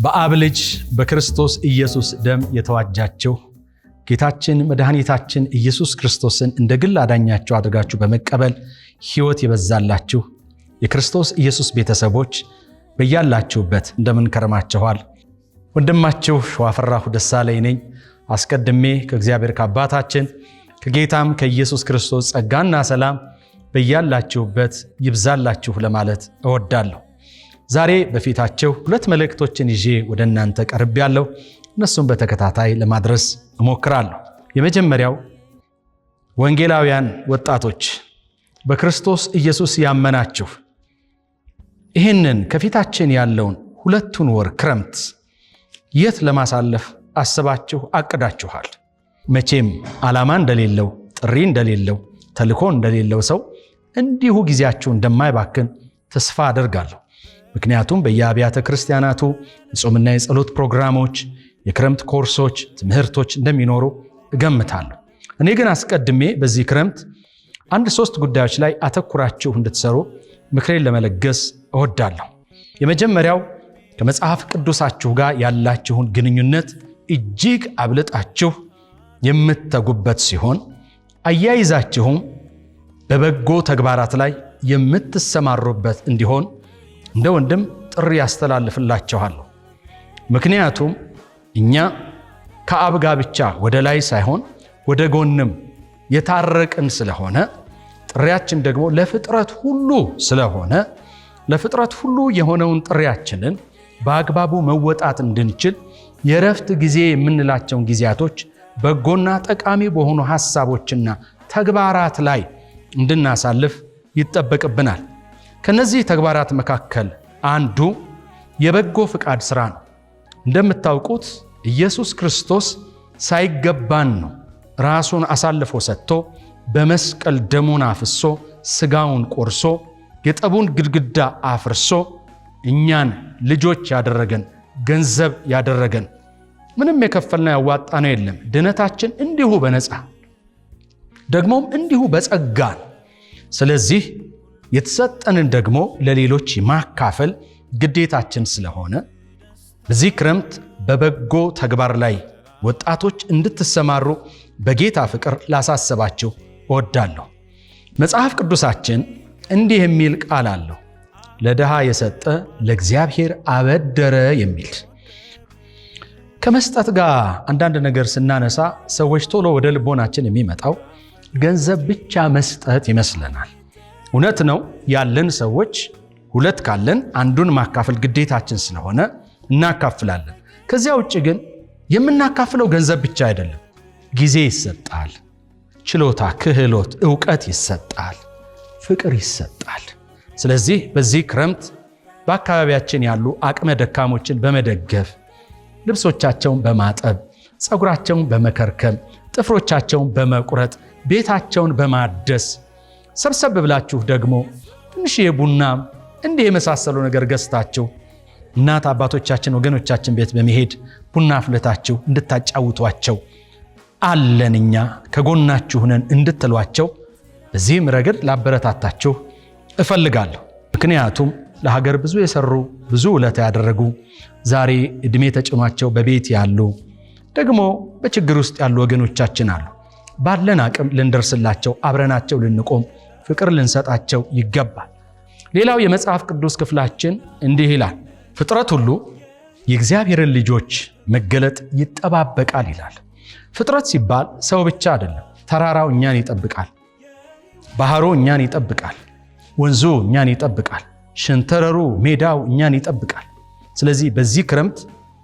በአብ ልጅ በክርስቶስ ኢየሱስ ደም የተዋጃችሁ ጌታችን መድኃኒታችን ኢየሱስ ክርስቶስን እንደ ግል አዳኛችሁ አድርጋችሁ በመቀበል ሕይወት የበዛላችሁ የክርስቶስ ኢየሱስ ቤተሰቦች በያላችሁበት እንደምን ከረማችኋል? ወንድማችሁ ሸዋፈራሁ ደሳለኝ ነኝ። አስቀድሜ ከእግዚአብሔር ከአባታችን ከጌታም ከኢየሱስ ክርስቶስ ጸጋና ሰላም በያላችሁበት ይብዛላችሁ ለማለት እወዳለሁ። ዛሬ በፊታችሁ ሁለት መልእክቶችን ይዤ ወደ እናንተ ቀርቤያለሁ። እነሱም በተከታታይ ለማድረስ እሞክራለሁ። የመጀመሪያው ወንጌላውያን ወጣቶች በክርስቶስ ኢየሱስ ያመናችሁ ይህንን ከፊታችን ያለውን ሁለቱን ወር ክረምት የት ለማሳለፍ አስባችሁ አቅዳችኋል? መቼም ዓላማ እንደሌለው፣ ጥሪ እንደሌለው፣ ተልኮ እንደሌለው ሰው እንዲሁ ጊዜያችሁ እንደማይባክን ተስፋ አደርጋለሁ። ምክንያቱም በየአብያተ ክርስቲያናቱ የጾምና የጸሎት ፕሮግራሞች፣ የክረምት ኮርሶች፣ ትምህርቶች እንደሚኖሩ እገምታለሁ። እኔ ግን አስቀድሜ በዚህ ክረምት 1-3 ጉዳዮች ላይ አተኩራችሁ እንድትሰሩ ምክሬን ለመለገስ እወዳለሁ። የመጀመሪያው ከመጽሐፍ ቅዱሳችሁ ጋር ያላችሁን ግንኙነት እጅግ አብልጣችሁ የምትተጉበት ሲሆን አያይዛችሁም በበጎ ተግባራት ላይ የምትሰማሩበት እንዲሆን እንደ ወንድም ጥሪ ያስተላልፍላችኋለሁ። ምክንያቱም እኛ ከአብ ጋር ብቻ ወደ ላይ ሳይሆን ወደ ጎንም የታረቅን ስለሆነ ጥሪያችን ደግሞ ለፍጥረት ሁሉ ስለሆነ ለፍጥረት ሁሉ የሆነውን ጥሪያችንን በአግባቡ መወጣት እንድንችል የረፍት ጊዜ የምንላቸውን ጊዜያቶች በጎና ጠቃሚ በሆኑ ሐሳቦችና ተግባራት ላይ እንድናሳልፍ ይጠበቅብናል። ከነዚህ ተግባራት መካከል አንዱ የበጎ ፍቃድ ሥራ ነው። እንደምታውቁት ኢየሱስ ክርስቶስ ሳይገባን ነው ራሱን አሳልፎ ሰጥቶ በመስቀል ደሙን አፍሶ ሥጋውን ቆርሶ የጠቡን ግድግዳ አፍርሶ እኛን ልጆች ያደረገን ገንዘብ ያደረገን። ምንም የከፈልና ያዋጣነው የለም። ድነታችን እንዲሁ በነፃ ደግሞም እንዲሁ በጸጋ ነው። ስለዚህ የተሰጠንን ደግሞ ለሌሎች ማካፈል ግዴታችን ስለሆነ በዚህ ክረምት በበጎ ተግባር ላይ ወጣቶች እንድትሰማሩ በጌታ ፍቅር ላሳስባችሁ እወዳለሁ። መጽሐፍ ቅዱሳችን እንዲህ የሚል ቃል አለው፣ ለድሃ የሰጠ ለእግዚአብሔር አበደረ የሚል። ከመስጠት ጋር አንዳንድ ነገር ስናነሳ ሰዎች ቶሎ ወደ ልቦናችን የሚመጣው ገንዘብ ብቻ መስጠት ይመስለናል። እውነት ነው፣ ያለን ሰዎች ሁለት ካለን አንዱን ማካፈል ግዴታችን ስለሆነ እናካፍላለን። ከዚያ ውጭ ግን የምናካፍለው ገንዘብ ብቻ አይደለም። ጊዜ ይሰጣል፣ ችሎታ፣ ክህሎት፣ ዕውቀት ይሰጣል፣ ፍቅር ይሰጣል። ስለዚህ በዚህ ክረምት በአካባቢያችን ያሉ አቅመ ደካሞችን በመደገፍ ልብሶቻቸውን በማጠብ፣ ፀጉራቸውን በመከርከም፣ ጥፍሮቻቸውን በመቁረጥ፣ ቤታቸውን በማደስ ሰብሰብ ብላችሁ ደግሞ ትንሽዬ ቡና እንዲህ የመሳሰሉ ነገር ገዝታችሁ እናት አባቶቻችን ወገኖቻችን ቤት በመሄድ ቡና አፍልታችሁ እንድታጫውቷቸው አለን እኛ ከጎናችሁ ነን እንድትሏቸው በዚህም ረገድ ላበረታታችሁ እፈልጋለሁ። ምክንያቱም ለሀገር ብዙ የሰሩ ብዙ ውለታ ያደረጉ ዛሬ ዕድሜ ተጭኗቸው በቤት ያሉ ደግሞ በችግር ውስጥ ያሉ ወገኖቻችን አሉ። ባለን አቅም ልንደርስላቸው፣ አብረናቸው ልንቆም፣ ፍቅር ልንሰጣቸው ይገባል። ሌላው የመጽሐፍ ቅዱስ ክፍላችን እንዲህ ይላል፣ ፍጥረት ሁሉ የእግዚአብሔርን ልጆች መገለጥ ይጠባበቃል ይላል። ፍጥረት ሲባል ሰው ብቻ አይደለም። ተራራው እኛን ይጠብቃል፣ ባህሩ እኛን ይጠብቃል፣ ወንዙ እኛን ይጠብቃል፣ ሸንተረሩ ሜዳው እኛን ይጠብቃል። ስለዚህ በዚህ ክረምት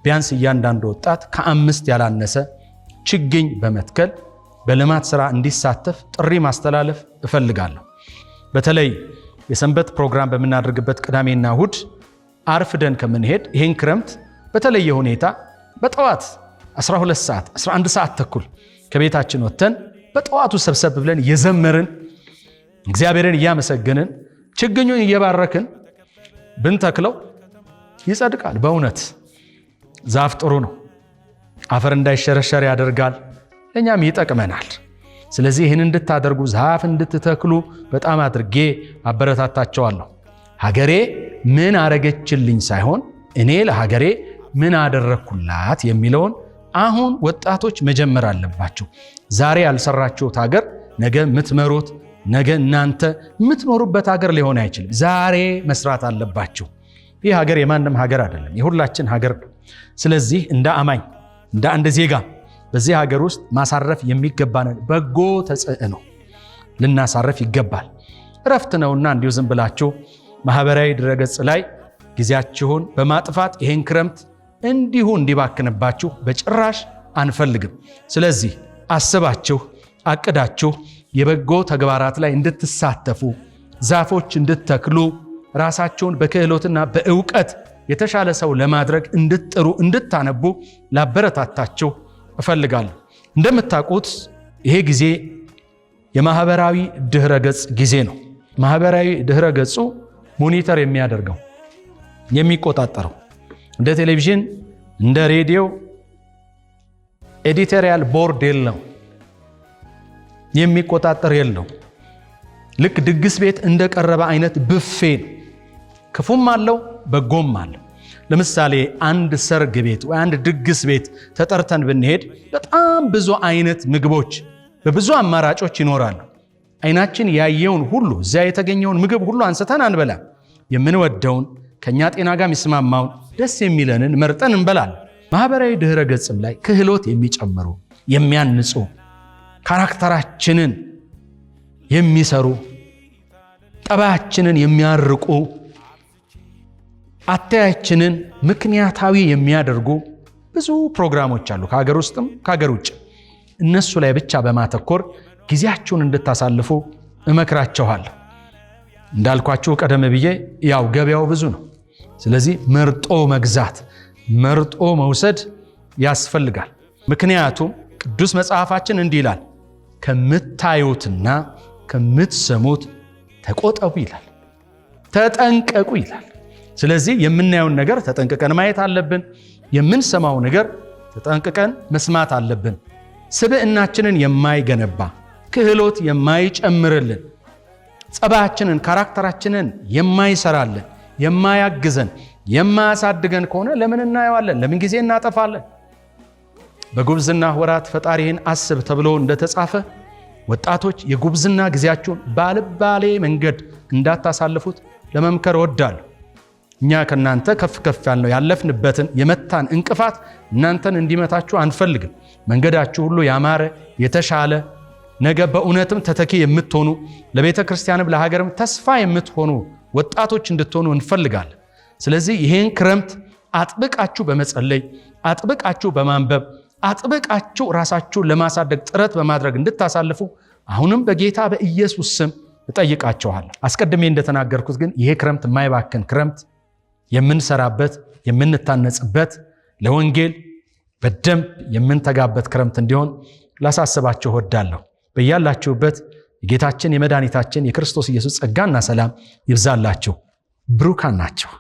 ቢያንስ እያንዳንዱ ወጣት ከ5 ያላነሰ ችግኝ በመትከል በልማት ሥራ እንዲሳተፍ ጥሪ ማስተላለፍ እፈልጋለሁ። በተለይ የሰንበት ፕሮግራም በምናደርግበት ቅዳሜና እሁድ አርፍደን ከምንሄድ ይህን ክረምት በተለየ ሁኔታ በጠዋት 12 ሰዓት 11 ሰዓት ተኩል ከቤታችን ወጥተን በጠዋቱ ሰብሰብ ብለን እየዘመርን እግዚአብሔርን እያመሰገንን ችግኙን እየባረክን ብንተክለው ይጸድቃል። በእውነት ዛፍ ጥሩ ነው። አፈር እንዳይሸረሸር ያደርጋል፣ ለእኛም ይጠቅመናል። ስለዚህ ይህን እንድታደርጉ ዛፍ እንድትተክሉ በጣም አድርጌ አበረታታቸዋለሁ። ሀገሬ ምን አረገችልኝ ሳይሆን እኔ ለሀገሬ ምን አደረኩላት የሚለውን አሁን ወጣቶች መጀመር አለባቸው። ዛሬ ያልሰራችሁት ሀገር ነገ የምትመሩት ነገ እናንተ የምትኖሩበት ሀገር ሊሆን አይችልም። ዛሬ መስራት አለባችሁ። ይህ ሀገር የማንም ሀገር አይደለም፣ የሁላችን ሀገር ነው። ስለዚህ እንደ አማኝ እንደ አንድ ዜጋ በዚህ ሀገር ውስጥ ማሳረፍ የሚገባንን በጎ ተጽዕኖ ልናሳረፍ ይገባል። እረፍት ነውና እንዲሁ ዝም ብላችሁ ማህበራዊ ድረገጽ ላይ ጊዜያችሁን በማጥፋት ይሄን ክረምት እንዲሁ እንዲባክንባችሁ በጭራሽ አንፈልግም። ስለዚህ አስባችሁ አቅዳችሁ የበጎ ተግባራት ላይ እንድትሳተፉ፣ ዛፎች እንድትተክሉ፣ ራሳችሁን በክህሎትና በእውቀት የተሻለ ሰው ለማድረግ እንድትጥሩ፣ እንድታነቡ ላበረታታችሁ እፈልጋለሁ። እንደምታውቁት ይሄ ጊዜ የማህበራዊ ድህረ ገጽ ጊዜ ነው። ማህበራዊ ድህረ ገጹ ሞኒተር የሚያደርገው የሚቆጣጠረው እንደ ቴሌቪዥን እንደ ሬዲዮ ኤዲቶሪያል ቦርድ የለው፣ የሚቆጣጠር የለው። ልክ ድግስ ቤት እንደቀረበ አይነት ብፌ ነው። ክፉም አለው በጎም አለው። ለምሳሌ አንድ ሰርግ ቤት ወይ አንድ ድግስ ቤት ተጠርተን ብንሄድ በጣም ብዙ አይነት ምግቦች በብዙ አማራጮች ይኖራሉ። አይናችን ያየውን ሁሉ እዚያ የተገኘውን ምግብ ሁሉ አንስተን አንበላም። የምንወደውን ከኛ ጤና ጋር የሚስማማውን ደስ የሚለንን መርጠን እንበላለን። ማህበራዊ ድህረ ገጽም ላይ ክህሎት የሚጨምሩ የሚያንጹ፣ ካራክተራችንን የሚሰሩ፣ ጠባያችንን የሚያርቁ፣ አተያያችንን ምክንያታዊ የሚያደርጉ ብዙ ፕሮግራሞች አሉ፣ ከሀገር ውስጥም ከሀገር ውጭ። እነሱ ላይ ብቻ በማተኮር ጊዜያችሁን እንድታሳልፉ እመክራችኋለሁ። እንዳልኳችሁ ቀደም ብዬ ያው ገበያው ብዙ ነው። ስለዚህ መርጦ መግዛት መርጦ መውሰድ ያስፈልጋል። ምክንያቱም ቅዱስ መጽሐፋችን እንዲህ ይላል፣ ከምታዩትና ከምትሰሙት ተቆጠቡ ይላል፣ ተጠንቀቁ ይላል። ስለዚህ የምናየውን ነገር ተጠንቅቀን ማየት አለብን። የምንሰማው ነገር ተጠንቅቀን መስማት አለብን። ስብዕናችንን የማይገነባ ክህሎት የማይጨምርልን፣ ጸባያችንን ካራክተራችንን የማይሰራልን፣ የማያግዘን፣ የማያሳድገን ከሆነ ለምን እናየዋለን? ለምን ጊዜ እናጠፋለን? በጉብዝና ወራት ፈጣሪህን አስብ ተብሎ እንደተጻፈ ወጣቶች የጉብዝና ጊዜያችሁን ባልባሌ መንገድ እንዳታሳልፉት ለመምከር እወዳለሁ። እኛ ከናንተ ከፍ ከፍ ያልነው ያለፍንበትን የመታን እንቅፋት እናንተን እንዲመታችሁ አንፈልግም። መንገዳችሁ ሁሉ ያማረ የተሻለ ነገ በእውነትም ተተኪ የምትሆኑ ለቤተ ክርስቲያንም ለሀገርም ተስፋ የምትሆኑ ወጣቶች እንድትሆኑ እንፈልጋለን። ስለዚህ ይሄን ክረምት አጥብቃችሁ በመጸለይ አጥብቃችሁ በማንበብ አጥብቃችሁ ራሳችሁን ለማሳደግ ጥረት በማድረግ እንድታሳልፉ አሁንም በጌታ በኢየሱስ ስም እጠይቃችኋለሁ። አስቀድሜ እንደተናገርኩት ግን ይሄ ክረምት የማይባክን ክረምት፣ የምንሰራበት የምንታነጽበት፣ ለወንጌል በደንብ የምንተጋበት ክረምት እንዲሆን ላሳስባችሁ እወዳለሁ። በያላችሁበት የጌታችን የመድኃኒታችን የክርስቶስ ኢየሱስ ጸጋና ሰላም ይብዛላችሁ። ብሩካን ናቸው።